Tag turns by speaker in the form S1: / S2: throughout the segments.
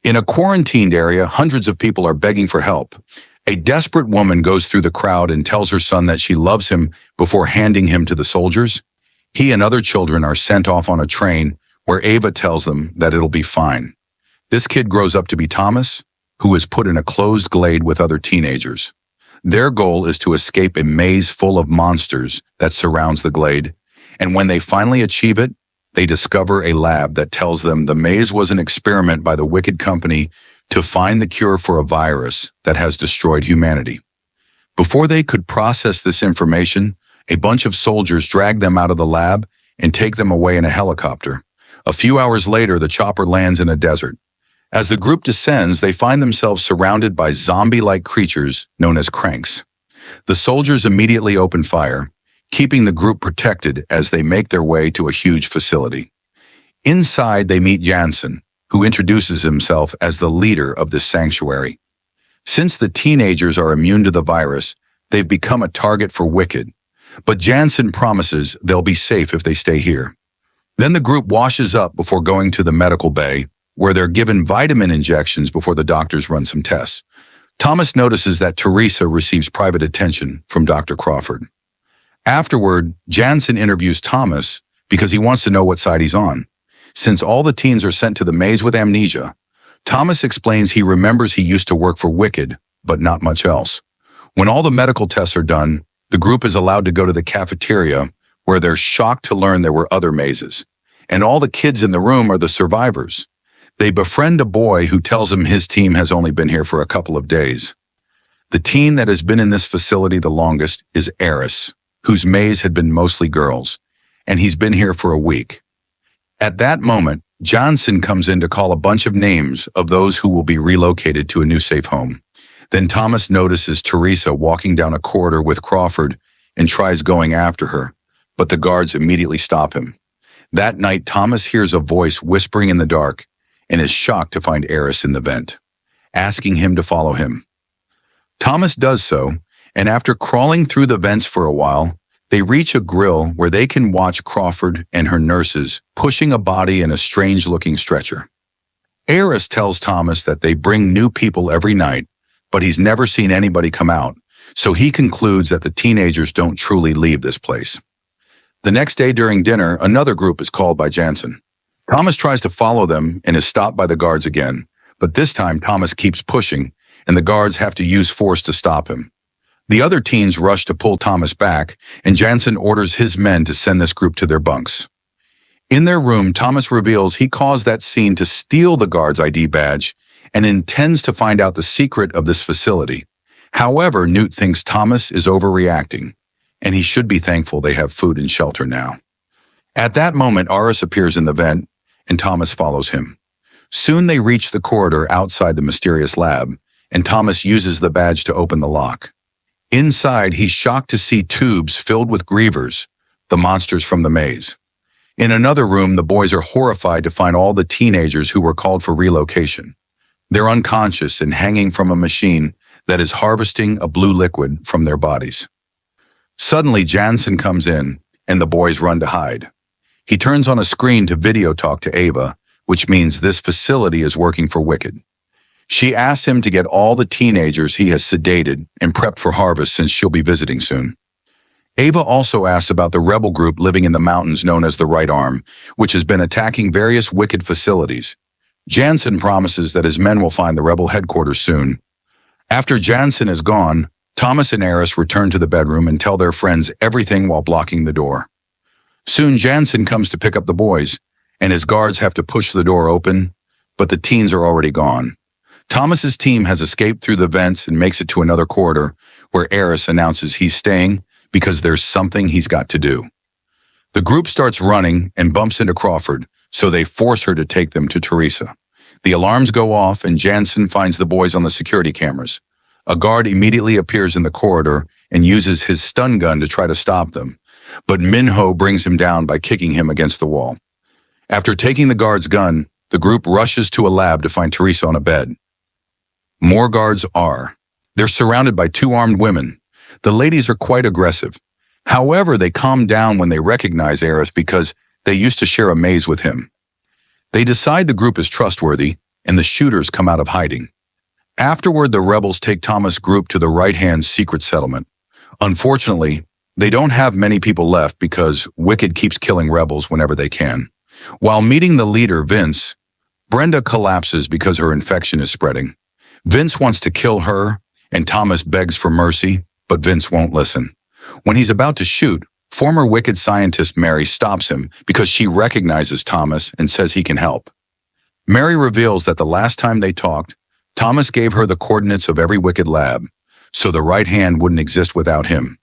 S1: In a quarantined area, hundreds of people are begging for help. A desperate woman goes through the crowd and tells her son that she loves him before handing him to the soldiers. He and other children are sent off on a train where Ava tells them that it'll be fine. This kid grows up to be Thomas, who is put in a closed glade with other teenagers. Their goal is to escape a maze full of monsters that surrounds the glade, and when they finally achieve it, they discover a lab that tells them the maze was an experiment by the wicked company to find the cure for a virus that has destroyed humanity. Before they could process this information, a bunch of soldiers drag them out of the lab and take them away in a helicopter. A few hours later, the chopper lands in a desert. As the group descends, they find themselves surrounded by zombie-like creatures known as cranks. The soldiers immediately open fire, keeping the group protected as they make their way to a huge facility. Inside, they meet Jansen, who introduces himself as the leader of this sanctuary. Since the teenagers are immune to the virus, they've become a target for Wicked, but Jansen promises they'll be safe if they stay here. Then the group washes up before going to the medical bay, where they're given vitamin injections before the doctors run some tests. Thomas notices that Teresa receives private attention from Dr. Crawford. Afterward, Jansen interviews Thomas because he wants to know what side he's on. Since all the teens are sent to the maze with amnesia, Thomas explains he remembers he used to work for Wicked, but not much else. When all the medical tests are done, the group is allowed to go to the cafeteria, where they're shocked to learn there were other mazes, and all the kids in the room are the survivors. They befriend a boy who tells them his team has only been here for a couple of days. The teen that has been in this facility the longest is Eris, whose maze had been mostly girls, and he's been here for a week. At that moment, Johnson comes in to call a bunch of names of those who will be relocated to a new safe home. Then Thomas notices Teresa walking down a corridor with Crawford and tries going after her, but the guards immediately stop him. That night, Thomas hears a voice whispering in the dark and is shocked to find Eris in the vent, asking him to follow him. Thomas does so, and after crawling through the vents for a while, they reach a grill where they can watch Crawford and her nurses pushing a body in a strange-looking stretcher. Eris tells Thomas that they bring new people every night, but he's never seen anybody come out, so he concludes that the teenagers don't truly leave this place. The next day during dinner, another group is called by Jansen. Thomas tries to follow them and is stopped by the guards again, but this time Thomas keeps pushing, and the guards have to use force to stop him. The other teens rush to pull Thomas back, and Jansen orders his men to send this group to their bunks. In their room, Thomas reveals he caused that scene to steal the guard's ID badge and intends to find out the secret of this facility. However, Newt thinks Thomas is overreacting, and he should be thankful they have food and shelter now. At that moment, Aris appears in the vent, and Thomas follows him. Soon they reach the corridor outside the mysterious lab, and Thomas uses the badge to open the lock. Inside, he's shocked to see tubes filled with grievers, the monsters from the maze. In another room, the boys are horrified to find all the teenagers who were called for relocation. They're unconscious and hanging from a machine that is harvesting a blue liquid from their bodies. Suddenly, Jansen comes in, and the boys run to hide. He turns on a screen to video talk to Ava, which means this facility is working for Wicked. She asks him to get all the teenagers he has sedated and prepped for harvest since she'll be visiting soon. Ava also asks about the rebel group living in the mountains known as the Right Arm, which has been attacking various Wicked facilities. Jansen promises that his men will find the rebel headquarters soon. After Jansen is gone, Thomas and Eris return to the bedroom and tell their friends everything while blocking the door. Soon Jansen comes to pick up the boys, and his guards have to push the door open, but the teens are already gone. Thomas's team has escaped through the vents and makes it to another corridor, where Eris announces he's staying because there's something he's got to do. The group starts running and bumps into Crawford, so they force her to take them to Teresa. The alarms go off, and Jansen finds the boys on the security cameras. A guard immediately appears in the corridor and uses his stun gun to try to stop them, but Minho brings him down by kicking him against the wall. After taking the guard's gun, the group rushes to a lab to find Teresa on a bed. More guards are. They're surrounded by two armed women. The ladies are quite aggressive. However, they calm down when they recognize Eris because they used to share a maze with him. They decide the group is trustworthy, and the shooters come out of hiding. Afterward, the rebels take Thomas' group to the right-hand secret settlement. Unfortunately, they don't have many people left because Wicked keeps killing rebels whenever they can. While meeting the leader, Vince, Brenda collapses because her infection is spreading. Vince wants to kill her, and Thomas begs for mercy, but Vince won't listen. When he's about to shoot, former Wicked scientist Mary stops him because she recognizes Thomas and says he can help. Mary reveals that the last time they talked, Thomas gave her the coordinates of every Wicked lab, so the right hand wouldn't exist without him.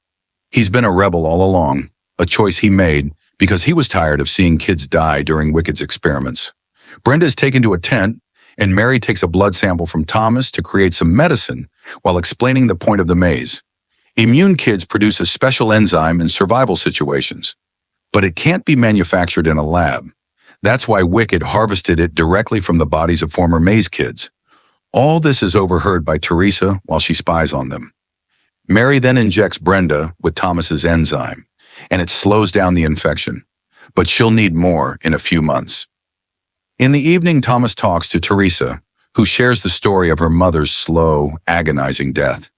S1: He's been a rebel all along, a choice he made because he was tired of seeing kids die during Wicked's experiments. Brenda is taken to a tent, and Mary takes a blood sample from Thomas to create some medicine while explaining the point of the maze. Immune kids produce a special enzyme in survival situations, but it can't be manufactured in a lab. That's why Wicked harvested it directly from the bodies of former maze kids. All this is overheard by Teresa while she spies on them. Mary then injects Brenda with Thomas's enzyme, and it slows down the infection, but she'll need more in a few months. In the evening, Thomas talks to Teresa, who shares the story of her mother's slow, agonizing death.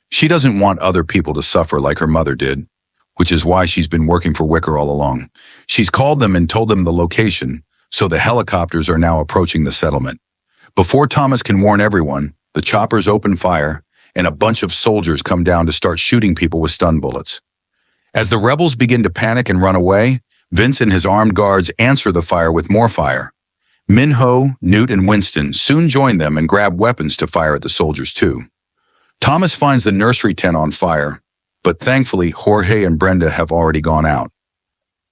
S1: She doesn't want other people to suffer like her mother did, which is why she's been working for Wicker all along. She's called them and told them the location, so the helicopters are now approaching the settlement. Before Thomas can warn everyone, the choppers open fire, and a bunch of soldiers come down to start shooting people with stun bullets. As the rebels begin to panic and run away, Vince and his armed guards answer the fire with more fire. Minho, Newt, and Winston soon join them and grab weapons to fire at the soldiers too. Thomas finds the nursery tent on fire, but thankfully Jorge and Brenda have already gone out.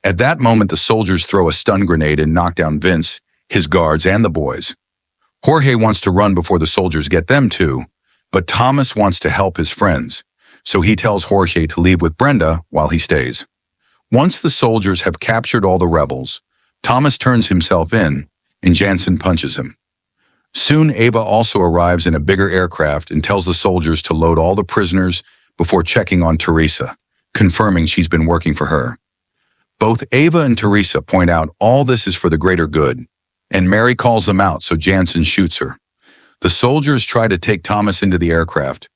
S1: At that moment, the soldiers throw a stun grenade and knock down Vince, his guards, and the boys. Jorge wants to run before the soldiers get them too, but Thomas wants to help his friends, so he tells Jorge to leave with Brenda while he stays. Once the soldiers have captured all the rebels, Thomas turns himself in, and Jansen punches him. Soon Ava also arrives in a bigger aircraft and tells the soldiers to load all the prisoners before checking on Teresa, confirming she's been working for her. Both Ava and Teresa point out all this is for the greater good, and Mary calls them out so Jansen shoots her. The soldiers try to take Thomas into the aircraft,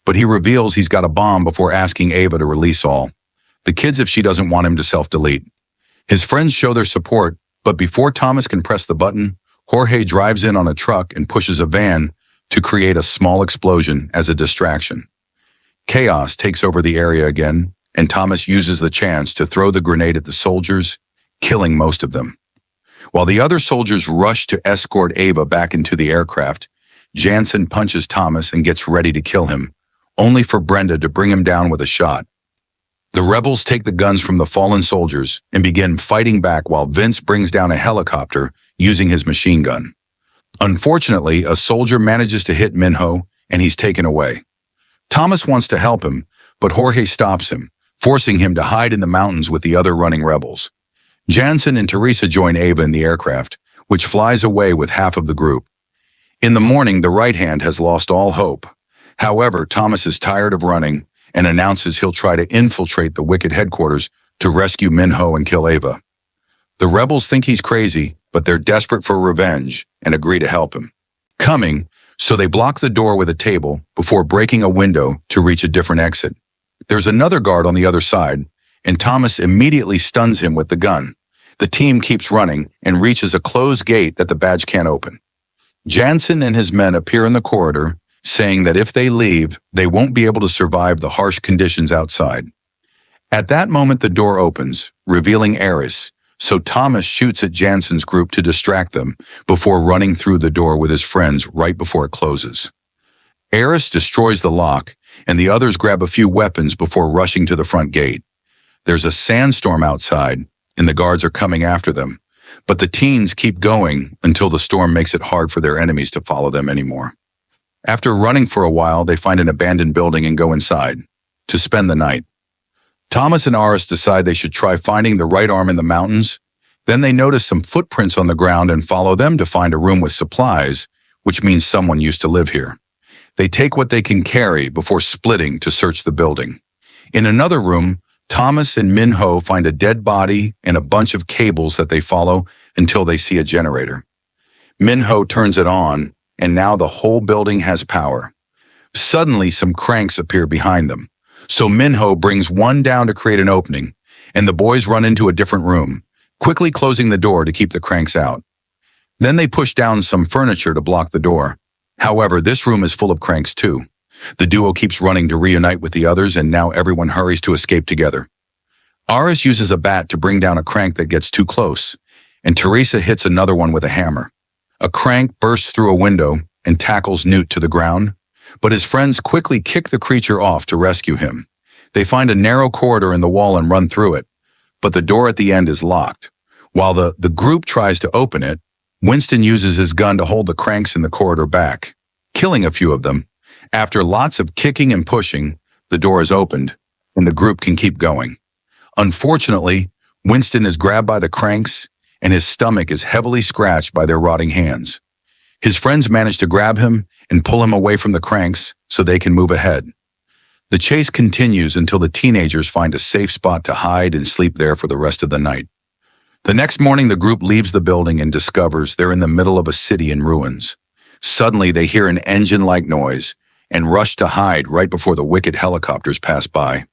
S1: but he reveals he's got a bomb before asking Ava to release all the kids if she doesn't want him to self-delete. His friends show their support, but before Thomas can press the button, Jorge drives in on a truck and pushes a van to create a small explosion as a distraction. Chaos takes over the area again, and Thomas uses the chance to throw the grenade at the soldiers, killing most of them. While the other soldiers rush to escort Ava back into the aircraft, Jansen punches Thomas and gets ready to kill him, only for Brenda to bring him down with a shot. The rebels take the guns from the fallen soldiers and begin fighting back while Vince brings down a helicopter using his machine gun. Unfortunately, a soldier manages to hit Minho, and he's taken away. Thomas wants to help him, but Jorge stops him, forcing him to hide in the mountains with the other running rebels. Jansen and Teresa join Ava in the aircraft, which flies away with half of the group. In the morning, the right hand has lost all hope. However, Thomas is tired of running and announces he'll try to infiltrate the Wicked headquarters to rescue Minho and kill Ava. The rebels think he's crazy, but they're desperate for revenge and agree to help him. So they block the door with a table before breaking a window to reach a different exit. There's another guard on the other side, and Thomas immediately stuns him with the gun. The team keeps running and reaches a closed gate that the badge can't open. Jansen and his men appear in the corridor, saying that if they leave, they won't be able to survive the harsh conditions outside. At that moment, the door opens, revealing Eris, so Thomas shoots at Jansen's group to distract them before running through the door with his friends right before it closes. Eris destroys the lock, and the others grab a few weapons before rushing to the front gate. There's a sandstorm outside, and the guards are coming after them, but the teens keep going until the storm makes it hard for their enemies to follow them anymore. After running for a while, they find an abandoned building and go inside to spend the night. Thomas and Aris decide they should try finding the right arm in the mountains. Then they notice some footprints on the ground and follow them to find a room with supplies, which means someone used to live here. They take what they can carry before splitting to search the building. In another room, Thomas and Minho find a dead body and a bunch of cables that they follow until they see a generator. Minho turns it on, and now the whole building has power. Suddenly, some cranks appear behind them. So Minho brings one down to create an opening, and the boys run into a different room, quickly closing the door to keep the cranks out. Then they push down some furniture to block the door. However, this room is full of cranks too. The duo keeps running to reunite with the others, and now everyone hurries to escape together. Aris uses a bat to bring down a crank that gets too close, and Teresa hits another one with a hammer. A crank bursts through a window and tackles Newt to the ground, but his friends quickly kick the creature off to rescue him. They find a narrow corridor in the wall and run through it, but the door at the end is locked. While the group tries to open it, Winston uses his gun to hold the cranks in the corridor back, killing a few of them. After lots of kicking and pushing, the door is opened, and the group can keep going. Unfortunately, Winston is grabbed by the cranks, and his stomach is heavily scratched by their rotting hands. His friends manage to grab him and pull him away from the cranks so they can move ahead. The chase continues until the teenagers find a safe spot to hide and sleep there for the rest of the night. The next morning, the group leaves the building and discovers they're in the middle of a city in ruins. Suddenly, they hear an engine-like noise and rush to hide right before the wicked helicopters pass by.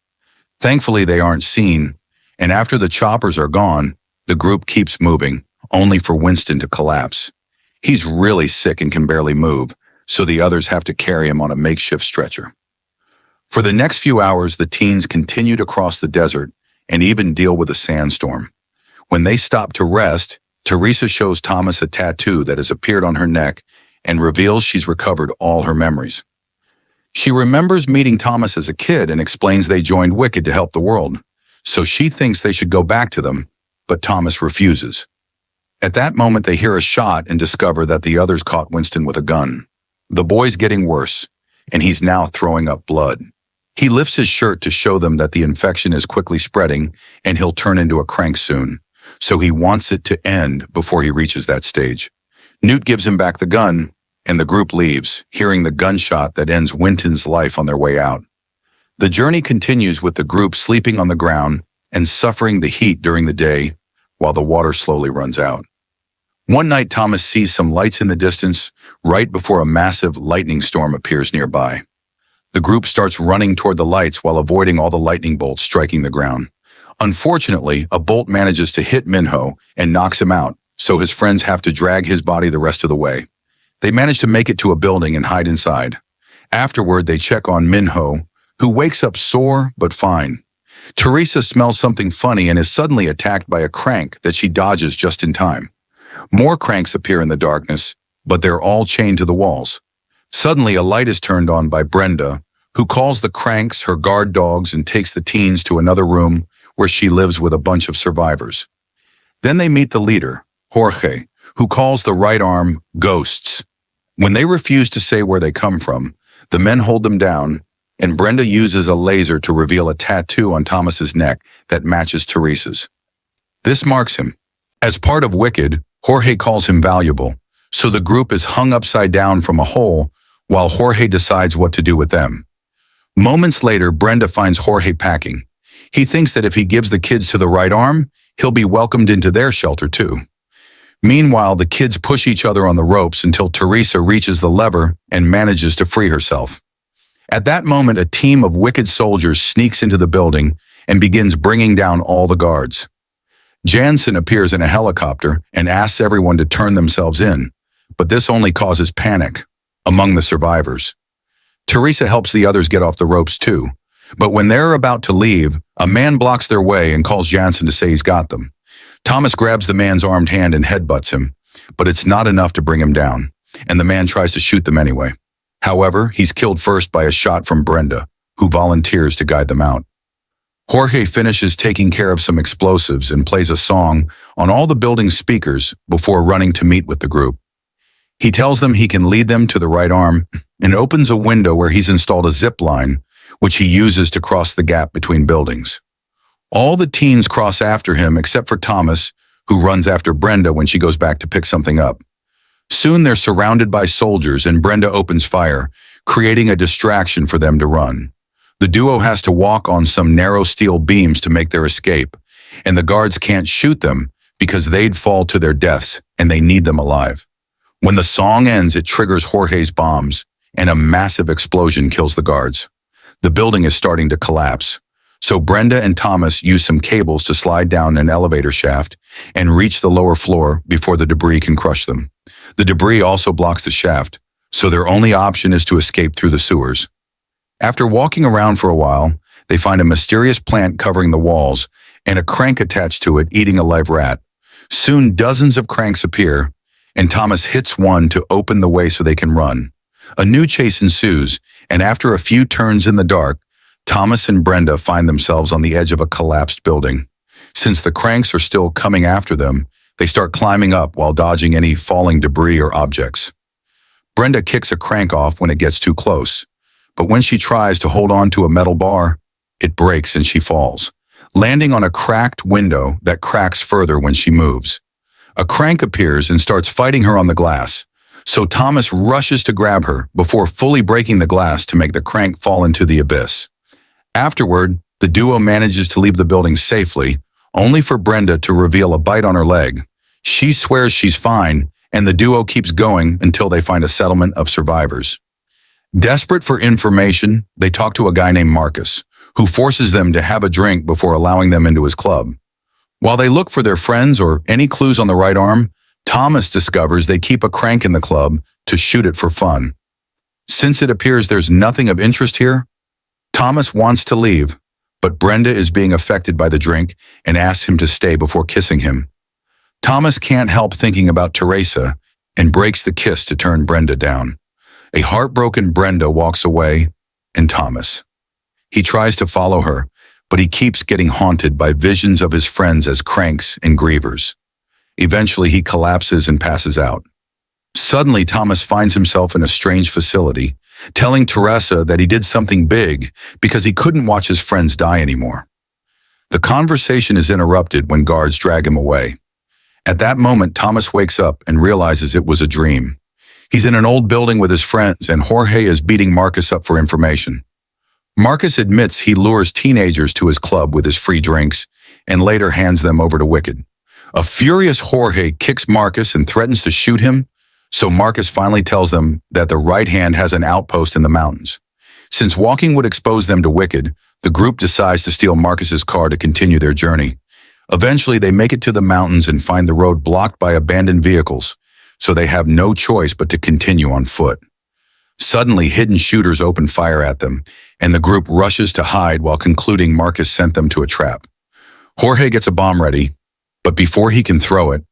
S1: Thankfully, they aren't seen, and after the choppers are gone, the group keeps moving, only for Winston to collapse. He's really sick and can barely move, so the others have to carry him on a makeshift stretcher. For the next few hours, the teens continue to cross the desert and even deal with a sandstorm. When they stop to rest, Teresa shows Thomas a tattoo that has appeared on her neck and reveals she's recovered all her memories. She remembers meeting Thomas as a kid and explains they joined Wicked to help the world, so she thinks they should go back to them, but Thomas refuses. At that moment, they hear a shot and discover that the others caught Winston with a gun. The boy's getting worse, and he's now throwing up blood. He lifts his shirt to show them that the infection is quickly spreading and he'll turn into a crank soon, so he wants it to end before he reaches that stage. Newt gives him back the gun, and the group leaves, hearing the gunshot that ends Winton's life on their way out. The journey continues with the group sleeping on the ground and suffering the heat during the day while the water slowly runs out. One night, Thomas sees some lights in the distance right before a massive lightning storm appears nearby. The group starts running toward the lights while avoiding all the lightning bolts striking the ground. Unfortunately, a bolt manages to hit Minho and knocks him out, so his friends have to drag his body the rest of the way. They manage to make it to a building and hide inside. Afterward, they check on Minho, who wakes up sore but fine. Teresa smells something funny and is suddenly attacked by a crank that she dodges just in time. More cranks appear in the darkness, but they're all chained to the walls. Suddenly, a light is turned on by Brenda, who calls the cranks her guard dogs and takes the teens to another room where she lives with a bunch of survivors. Then they meet the leader, Jorge, who calls the right arm ghosts. When they refuse to say where they come from, the men hold them down, and Brenda uses a laser to reveal a tattoo on Thomas's neck that matches Teresa's. This marks him. As part of Wicked, Jorge calls him valuable, so the group is hung upside down from a hole while Jorge decides what to do with them. Moments later, Brenda finds Jorge packing. He thinks that if he gives the kids to the right arm, he'll be welcomed into their shelter too. Meanwhile, the kids push each other on the ropes until Teresa reaches the lever and manages to free herself. At that moment, a team of wicked soldiers sneaks into the building and begins bringing down all the guards. Jansen appears in a helicopter and asks everyone to turn themselves in, but this only causes panic among the survivors. Teresa helps the others get off the ropes too, but when they're about to leave, a man blocks their way and calls Jansen to say he's got them. Thomas grabs the man's armed hand and headbutts him, but it's not enough to bring him down, and the man tries to shoot them anyway. However, he's killed first by a shot from Brenda, who volunteers to guide them out. Jorge finishes taking care of some explosives and plays a song on all the building's speakers before running to meet with the group. He tells them he can lead them to the right arm and opens a window where he's installed a zip line, which he uses to cross the gap between buildings. All the teens cross after him except for Thomas, who runs after Brenda when she goes back to pick something up. Soon they're surrounded by soldiers and Brenda opens fire, creating a distraction for them to run. The duo has to walk on some narrow steel beams to make their escape, and the guards can't shoot them because they'd fall to their deaths and they need them alive. When the song ends, it triggers Jorge's bombs, and a massive explosion kills the guards. The building is starting to collapse. So Brenda and Thomas use some cables to slide down an elevator shaft and reach the lower floor before the debris can crush them. The debris also blocks the shaft, so their only option is to escape through the sewers. After walking around for a while, they find a mysterious plant covering the walls and a crank attached to it eating a live rat. Soon dozens of cranks appear, and Thomas hits one to open the way so they can run. A new chase ensues, and after a few turns in the dark, Thomas and Brenda find themselves on the edge of a collapsed building. Since the cranks are still coming after them, they start climbing up while dodging any falling debris or objects. Brenda kicks a crank off when it gets too close, but when she tries to hold on to a metal bar, it breaks and she falls, landing on a cracked window that cracks further when she moves. A crank appears and starts fighting her on the glass, so Thomas rushes to grab her before fully breaking the glass to make the crank fall into the abyss. Afterward, the duo manages to leave the building safely, only for Brenda to reveal a bite on her leg. She swears she's fine, and the duo keeps going until they find a settlement of survivors. Desperate for information, they talk to a guy named Marcus, who forces them to have a drink before allowing them into his club. While they look for their friends or any clues on the right arm, Thomas discovers they keep a crank in the club to shoot it for fun. Since it appears there's nothing of interest here, Thomas wants to leave, but Brenda is being affected by the drink and asks him to stay before kissing him. Thomas can't help thinking about Teresa and breaks the kiss to turn Brenda down. A heartbroken Brenda walks away, and Thomas. He tries to follow her, but he keeps getting haunted by visions of his friends as cranks and grievers. Eventually, he collapses and passes out. Suddenly, Thomas finds himself in a strange facility, telling Teresa that he did something big because he couldn't watch his friends die anymore. The conversation is interrupted when guards drag him away. At that moment, Thomas wakes up and realizes it was a dream. He's in an old building with his friends, and Jorge is beating Marcus up for information. Marcus admits he lures teenagers to his club with his free drinks and later hands them over to Wicked. A furious Jorge kicks Marcus and threatens to shoot him, so Marcus finally tells them that the right hand has an outpost in the mountains. Since walking would expose them to Wicked, the group decides to steal Marcus's car to continue their journey. Eventually, they make it to the mountains and find the road blocked by abandoned vehicles, so they have no choice but to continue on foot. Suddenly, hidden shooters open fire at them, and the group rushes to hide while concluding Marcus sent them to a trap. Jorge gets a bomb ready, but before he can throw it,